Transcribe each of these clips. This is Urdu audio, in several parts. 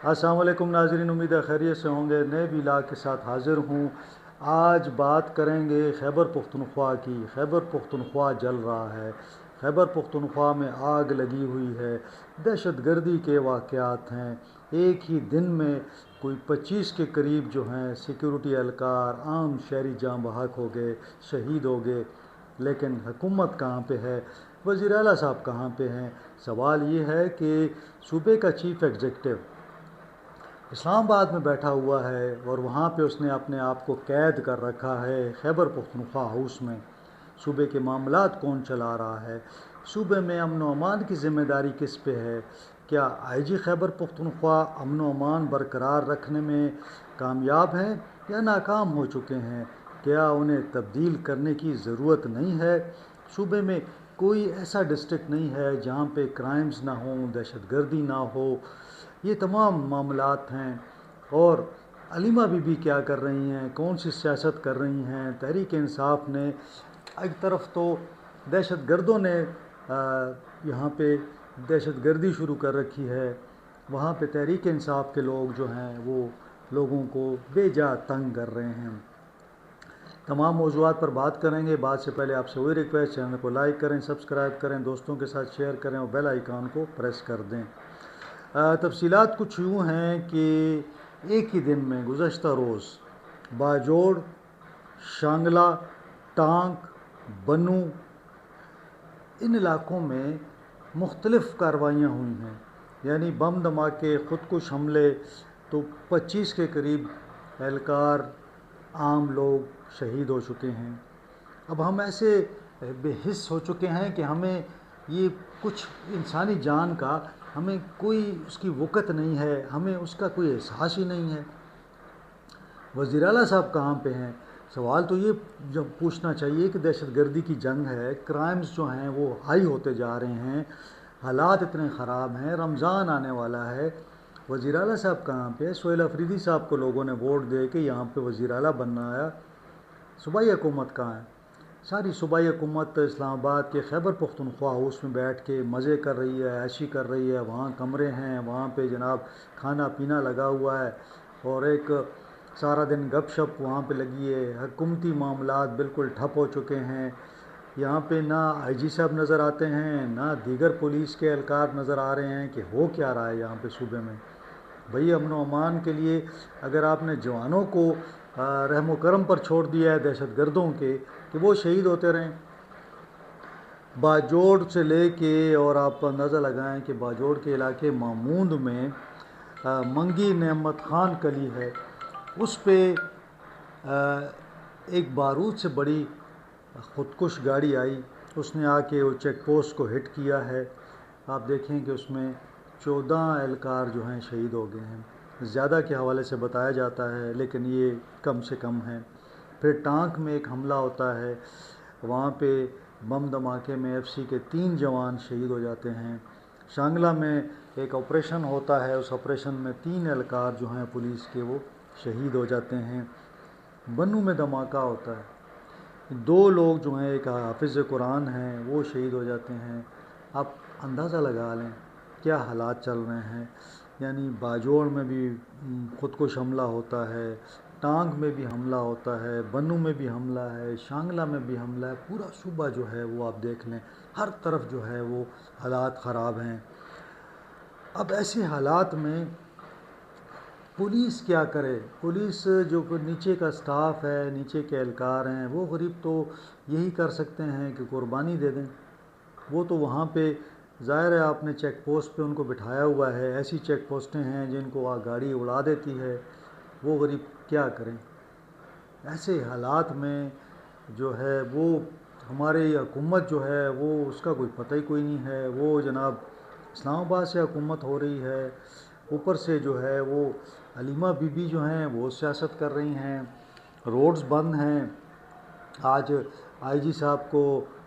السلام علیکم ناظرین، امید ہے خیریت سے ہوں گے۔ نئے ویلاگ کے ساتھ حاضر ہوں۔ آج بات کریں گے خیبر پختونخوا کی۔ خیبر پختونخوا جل رہا ہے، خیبر پختونخوا میں آگ لگی ہوئی ہے، دہشت گردی کے واقعات ہیں۔ ایک ہی دن میں کوئی 25 کے قریب جو ہیں سیکیورٹی اہلکار، عام شہری جاں بحق ہو گئے، شہید ہو گئے۔ لیکن حکومت کہاں پہ ہے؟ وزیر اعلیٰ صاحب کہاں پہ ہیں؟ سوال یہ ہے کہ صوبے کا چیف ایگزیکٹو اسلام آباد میں بیٹھا ہوا ہے اور وہاں پہ اس نے اپنے آپ کو قید کر رکھا ہے خیبر پختونخوا ہاؤس میں۔ صوبے کے معاملات کون چلا رہا ہے؟ صوبے میں امن و امان کی ذمہ داری کس پہ ہے؟ کیا آئی جی خیبر پختونخوا امن و امان برقرار رکھنے میں کامیاب ہیں یا ناکام ہو چکے ہیں؟ کیا انہیں تبدیل کرنے کی ضرورت نہیں ہے؟ صوبے میں کوئی ایسا ڈسٹرکٹ نہیں ہے جہاں پہ کرائمز نہ ہوں، دہشت گردی نہ ہو۔ یہ تمام معاملات ہیں۔ اور علیمہ بی بی کیا کر رہی ہیں، کون سی سیاست کر رہی ہیں؟ تحریک انصاف نے ایک طرف تو دہشت گردوں نے یہاں پہ دہشت گردی شروع کر رکھی ہے، وہاں پہ تحریک انصاف کے لوگ جو ہیں وہ لوگوں کو بے جا تنگ کر رہے ہیں۔ تمام موضوعات پر بات کریں گے۔ بات سے پہلے آپ سے وہی ریکویسٹ، چینل کو لائک کریں، سبسکرائب کریں، دوستوں کے ساتھ شیئر کریں اور بیل آئیکن کو پریس کر دیں۔ تفصیلات کچھ یوں ہیں کہ ایک ہی دن میں گزشتہ روز باجوڑ، شانگلہ، ٹانک، بنو، ان علاقوں میں مختلف کارروائیاں ہوئی ہیں، یعنی بم دھماکے، خودکش حملے، تو 25 کے قریب اہلکار، عام لوگ شہید ہو چکے ہیں۔ اب ہم ایسے بے حس ہو چکے ہیں کہ ہمیں یہ کچھ انسانی جان کا ہمیں کوئی اس کی وقت نہیں ہے، ہمیں اس کا کوئی احساس ہی نہیں ہے۔ وزیر اعلیٰ صاحب کہاں پہ ہیں؟ سوال تو یہ جب پوچھنا چاہیے کہ دہشت گردی کی جنگ ہے، کرائمز جو ہیں وہ ہائی ہوتے جا رہے ہیں، حالات اتنے خراب ہیں، رمضان آنے والا ہے، وزیر اعلیٰ صاحب کہاں پہ؟ سہیل افریدی صاحب کو لوگوں نے ووٹ دے کے یہاں پہ وزیر اعلیٰ بننا آیا، صوبائی حکومت کہاں ہے؟ ساری صوبائی حکومت اسلام آباد کے خیبر پختونخوا ہاؤس میں بیٹھ کے مزے کر رہی ہے، عیشی کر رہی ہے۔ وہاں کمرے ہیں، وہاں پہ جناب کھانا پینا لگا ہوا ہے اور ایک سارا دن گپ شپ وہاں پہ لگی ہے۔ حکومتی معاملات بالکل ٹھپ ہو چکے ہیں۔ یہاں پہ نہ آئی جی صاحب نظر آتے ہیں، نہ دیگر پولیس کے اہلکار نظر آ رہے ہیں کہ ہو کیا رہا ہے یہاں پہ صوبے میں۔ بھئی امن و امان کے لیے اگر آپ نے جوانوں کو رحم و کرم پر چھوڑ دیا ہے دہشت گردوں کے کہ وہ شہید ہوتے رہیں، باجوڑ سے لے کے، اور آپ اندازہ لگائیں کہ باجوڑ کے علاقے ماموند میں منگی نعمت خان کلی ہے، اس پہ ایک بارود سے بڑی خودکش گاڑی آئی، اس نے آ کے وہ چیک پوسٹ کو ہٹ کیا ہے۔ آپ دیکھیں کہ اس میں 14 اہلکار جو ہیں شہید ہو گئے ہیں۔ زیادہ کے حوالے سے بتایا جاتا ہے لیکن یہ کم سے کم ہیں۔ پھر ٹانک میں ایک حملہ ہوتا ہے، وہاں پہ بم دھماکے میں ایف سی کے 3 جوان شہید ہو جاتے ہیں۔ شانگلہ میں ایک آپریشن ہوتا ہے، اس آپریشن میں 3 اہلکار جو ہیں پولیس کے وہ شہید ہو جاتے ہیں۔ بنو میں دھماکہ ہوتا ہے، 2 لوگ جو ہیں، ایک حافظ قرآن ہیں، وہ شہید ہو جاتے ہیں۔ آپ اندازہ لگا لیں کیا حالات چل رہے ہیں۔ یعنی باجوڑ میں بھی خودکش حملہ ہوتا ہے، ٹانگ میں بھی حملہ ہوتا ہے، بنو میں بھی حملہ ہے، شانگلہ میں بھی حملہ ہے۔ پورا صوبہ جو ہے وہ آپ دیکھ لیں، ہر طرف جو ہے وہ حالات خراب ہیں۔ اب ایسے حالات میں پولیس کیا کرے؟ پولیس جو نیچے کا سٹاف ہے، نیچے کے اہلکار ہیں، وہ غریب تو یہی کر سکتے ہیں کہ قربانی دے دیں۔ وہ تو وہاں پہ ظاہر ہے آپ نے چیک پوسٹ پہ ان کو بٹھایا ہوا ہے، ایسی چیک پوسٹیں ہیں جن کو گاڑی اڑا دیتی ہے، وہ غریب کیا کریں؟ ایسے حالات میں جو ہے وہ ہماری حکومت جو ہے وہ اس کا کوئی پتہ ہی کوئی نہیں ہے۔ وہ جناب اسلام آباد سے حکومت ہو رہی ہے، اوپر سے جو ہے وہ علیمہ بی بی جو ہیں وہ سیاست کر رہی ہیں، روڈز بند ہیں۔ آج آئی جی صاحب کو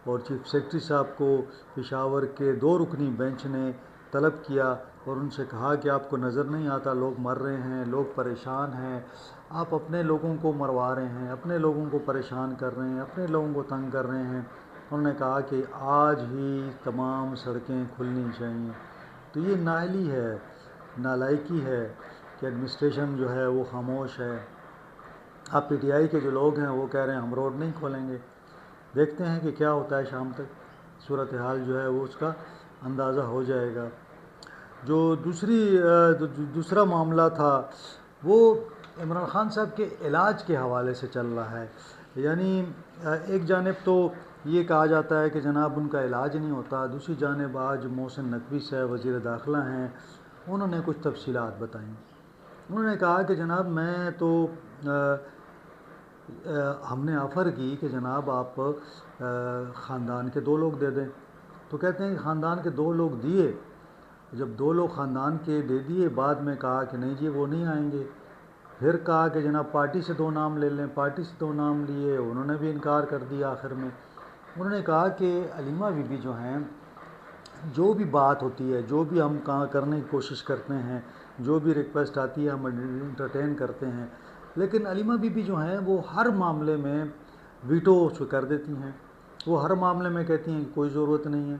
اور چیف سیکرٹری صاحب کو پشاور کے 2 رکنی بینچ نے طلب کیا اور ان سے کہا کہ آپ کو نظر نہیں آتا لوگ مر رہے ہیں، لوگ پریشان ہیں، آپ اپنے لوگوں کو مروا رہے ہیں، اپنے لوگوں کو پریشان کر رہے ہیں، اپنے لوگوں کو تنگ کر رہے ہیں۔ انہوں نے کہا کہ آج ہی تمام سڑکیں کھلنی چاہیے۔ تو یہ نااہلی ہے، نالائکی ہے کہ ایڈمنسٹریشن جو ہے وہ خاموش ہے. اب پی ٹی آئی کے جو لوگ ہیں وہ کہہ رہے ہیں ہم روڈ نہیں کھولیں گے. دیکھتے ہیں کہ کیا ہوتا ہے شام تک. صورتحال جو ہے وہ اس کا اندازہ ہو جائے گا. جو دوسرا معاملہ تھا وہ عمران خان صاحب کے علاج کے حوالے سے چل رہا ہے. یعنی ایک جانب تو یہ کہا جاتا ہے کہ جناب ان کا علاج نہیں ہوتا. دوسری جانب آج محسن نقوی صاحب وزیر داخلہ ہیں, انہوں نے کچھ تفصیلات بتائیں. انہوں نے کہا کہ جناب میں تو ہم نے آفر کی کہ جناب آپ خاندان کے 2 لوگ دے دیں. تو کہتے ہیں کہ خاندان کے 2 لوگ دیے. جب 2 لوگ خاندان کے دے دیے, بعد میں کہا کہ نہیں جی وہ نہیں آئیں گے. پھر کہا کہ جناب پارٹی سے 2 نام لے لیں. پارٹی سے 2 نام لیے, انہوں نے بھی انکار کر دیا. آخر میں انہوں نے کہا کہ علیمہ بی بی جو ہیں, جو بھی بات ہوتی ہے, جو بھی ہم کرنے کی کوشش کرتے ہیں, جو بھی ریکویسٹ آتی ہے ہم انٹرٹین کرتے ہیں, لیکن علیمہ بی بی جو ہیں وہ ہر معاملے میں ویٹو کر دیتی ہیں. وہ ہر معاملے میں کہتی ہیں کہ کوئی ضرورت نہیں ہے.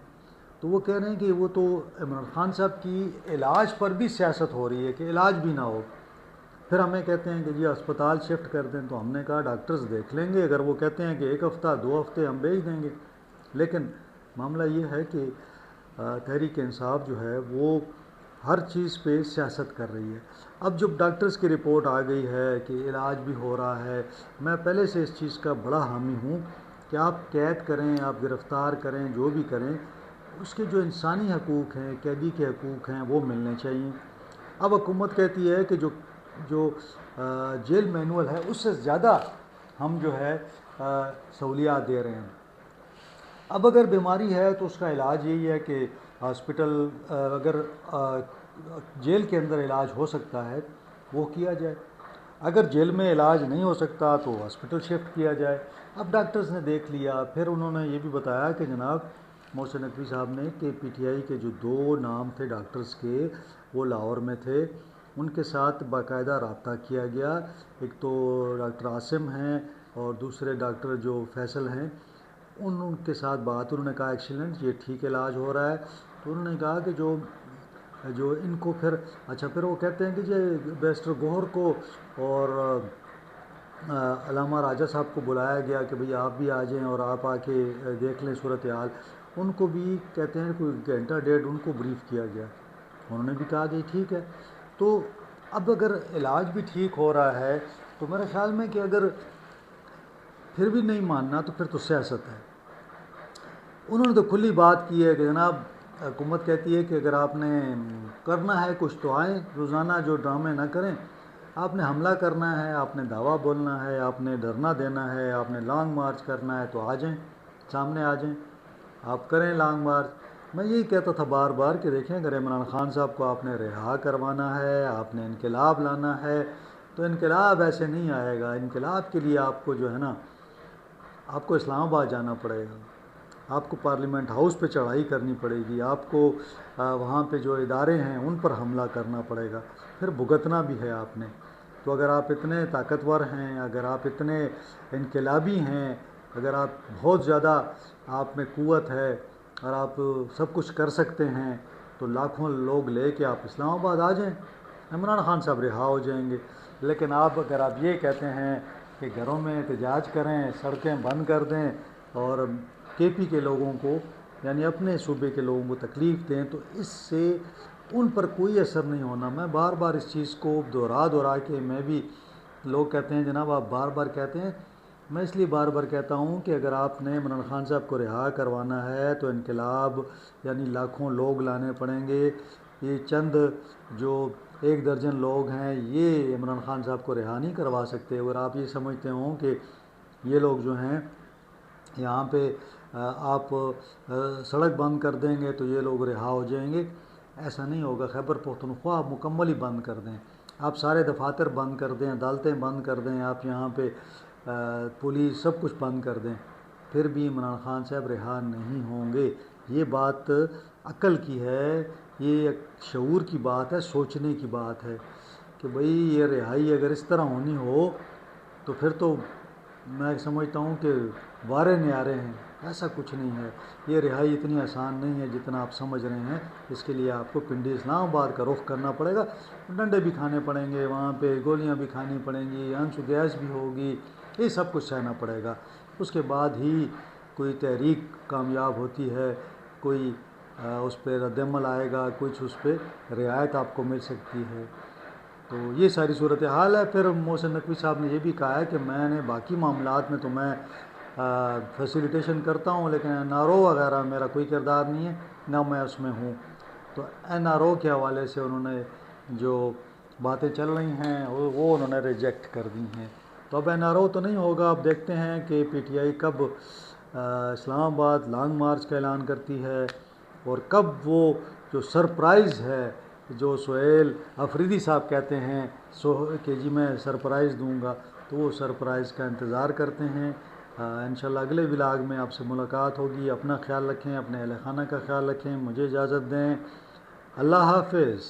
تو وہ کہہ رہے ہیں کہ وہ تو عمران خان صاحب کی علاج پر بھی سیاست ہو رہی ہے کہ علاج بھی نہ ہو. پھر ہمیں کہتے ہیں کہ جی اسپتال شفٹ کر دیں. تو ہم نے کہا ڈاکٹرز دیکھ لیں گے, اگر وہ کہتے ہیں کہ 1 ہفتہ 2 ہفتے ہم بھیج دیں گے. لیکن معاملہ یہ ہے کہ تحریک انصاف جو ہے وہ ہر چیز پہ سیاست کر رہی ہے. اب جب ڈاکٹرز کی رپورٹ آ گئی ہے کہ علاج بھی ہو رہا ہے, میں پہلے سے اس چیز کا بڑا حامی ہوں کہ آپ قید کریں, آپ گرفتار کریں, جو بھی کریں, اس کے جو انسانی حقوق ہیں, قیدی کے حقوق ہیں, وہ ملنے چاہیے. اب حکومت کہتی ہے کہ جو جیل مینول ہے اس سے زیادہ ہم جو ہے سہولیات دے رہے ہیں. اب اگر بیماری ہے تو اس کا علاج یہی ہے کہ ہاسپٹل, اگر جیل کے اندر علاج ہو سکتا ہے وہ کیا جائے. اگر جیل میں علاج نہیں ہو سکتا تو ہاسپٹل شفٹ کیا جائے. اب ڈاکٹرز نے دیکھ لیا. پھر انہوں نے یہ بھی بتایا کہ جناب محسن نقوی صاحب نے کہ پی ٹی آئی کے جو 2 نام تھے ڈاکٹرز کے, وہ لاہور میں تھے. ان کے ساتھ باقاعدہ رابطہ کیا گیا. ایک تو ڈاکٹر عاصم ہیں اور دوسرے ڈاکٹر جو فیصل ہیں, ان کے ساتھ بات, انہوں نے کہا ایکسیلنٹ, یہ ٹھیک علاج ہو رہا ہے. تو انہوں نے کہا کہ جو ان کو پھر وہ کہتے ہیں کہ جی بیرسٹر گوہر کو اور علامہ راجہ صاحب کو بلایا گیا کہ بھئی آپ بھی آ جائیں اور آپ آ کے دیکھ لیں صورتحال. ان کو بھی کہتے ہیں کوئی گھنٹہ ڈیڑھ ان کو بریف کیا گیا. انہوں نے بھی کہا کہ ٹھیک ہے. تو اب اگر علاج بھی ٹھیک ہو رہا ہے تو میرے خیال میں کہ اگر پھر بھی نہیں ماننا تو پھر تو سیاست ہے. انہوں نے تو کھلی بات کی ہے کہ جناب حکومت کہتی ہے کہ اگر آپ نے کرنا ہے کچھ تو آئیں, روزانہ جو ڈرامے نہ کریں. آپ نے حملہ کرنا ہے, آپ نے دعویٰ بولنا ہے, آپ نے دھرنا دینا ہے, آپ نے لانگ مارچ کرنا ہے, تو آ جائیں, سامنے آ جائیں, آپ کریں لانگ مارچ. میں یہی کہتا تھا بار بار کہ دیکھیں اگر عمران خان صاحب کو آپ نے رہا کروانا ہے, آپ نے انقلاب لانا ہے, تو انقلاب ایسے نہیں آئے گا. انقلاب کے لیے آپ کو جو ہے نا, آپ کو اسلام آباد جانا پڑے گا, آپ کو پارلیمنٹ ہاؤس پہ چڑھائی کرنی پڑے گی, آپ کو وہاں پہ جو ادارے ہیں ان پر حملہ کرنا پڑے گا, پھر بھگتنا بھی ہے آپ نے. تو اگر آپ اتنے طاقتور ہیں, اگر آپ اتنے انقلابی ہیں, اگر آپ بہت زیادہ آپ میں قوت ہے اور آپ سب کچھ کر سکتے ہیں, تو لاکھوں لوگ لے کے آپ اسلام آباد آ جائیں, عمران خان صاحب رہا ہو جائیں گے. لیکن اگر آپ یہ کہتے ہیں کہ گھروں میں احتجاج کریں, سڑکیں بند کر دیں اور کے پی کے لوگوں کو یعنی اپنے صوبے کے لوگوں کو تکلیف دیں, تو اس سے ان پر کوئی اثر نہیں ہونا. میں بار بار اس چیز کو دہرا کے, میں بھی, لوگ کہتے ہیں جناب آپ بار بار کہتے ہیں, میں اس لیے بار بار کہتا ہوں کہ اگر آپ نے عمران خان صاحب کو رہا کروانا ہے تو انقلاب یعنی لاکھوں لوگ لانے پڑیں گے. یہ چند جو 1 درجن لوگ ہیں یہ عمران خان صاحب کو رہا نہیں کروا سکتے. اگر آپ یہ سمجھتے ہوں کہ یہ لوگ جو ہیں یہاں پہ آپ سڑک بند کر دیں گے تو یہ لوگ رہا ہو جائیں گے, ایسا نہیں ہوگا. خیبر پختونخوا آپ مکمل ہی بند کر دیں, آپ سارے دفاتر بند کر دیں, عدالتیں بند کر دیں, آپ یہاں پہ پولیس سب کچھ بند کر دیں, پھر بھی عمران خان صاحب رہا نہیں ہوں گے. یہ بات عقل کی ہے, یہ ایک شعور کی بات ہے, سوچنے کی بات ہے کہ بھئی یہ رہائی اگر اس طرح ہونی ہو تو پھر تو میں سمجھتا ہوں کہ وارے نیارے ہیں، ایسا کچھ نہیں ہے۔ یہ رہائی اتنی آسان نہیں ہے جتنا آپ سمجھ رہے ہیں۔ اس کے لیے آپ کو پنڈی اسلام آباد کا رخ کرنا پڑے گا، ڈنڈے بھی کھانے پڑیں گے وہاں پہ، گولیاں بھی کھانی پڑیں گی، آنسو گیس بھی ہوگی، یہ سب کچھ سہنا پڑے گا۔ اس کے بعد ہی کوئی تحریک کامیاب ہوتی ہے، کوئی اس پہ رد عمل آئے گا، کچھ اس پہ رعایت آپ کو مل سکتی ہے۔ تو یہ ساری صورتحال ہے۔ پھر محسن نقوی صاحب نے یہ بھی کہا ہے کہ میں نے باقی معاملات میں تو میں فیسیلیٹیشن کرتا ہوں، لیکن این آر او وغیرہ میرا کوئی کردار نہیں ہے، نہ میں اس میں ہوں۔ تو این آر او کے حوالے سے انہوں نے جو باتیں چل رہی ہیں وہ انہوں نے ریجیکٹ کر دی ہیں۔ تو اب این آر او تو نہیں ہوگا۔ اب دیکھتے ہیں کہ پی ٹی آئی کب اسلام آباد لانگ مارچ کا اعلان کرتی ہے، اور کب وہ جو سرپرائز ہے جو سہیل افریدی صاحب کہتے ہیں کہ جی میں سرپرائز دوں گا، تو وہ سرپرائز کا انتظار کرتے ہیں۔ انشاءاللہ اگلے ولاگ میں آپ سے ملاقات ہوگی۔ اپنا خیال رکھیں، اپنے اہل خانہ کا خیال رکھیں۔ مجھے اجازت دیں، اللہ حافظ۔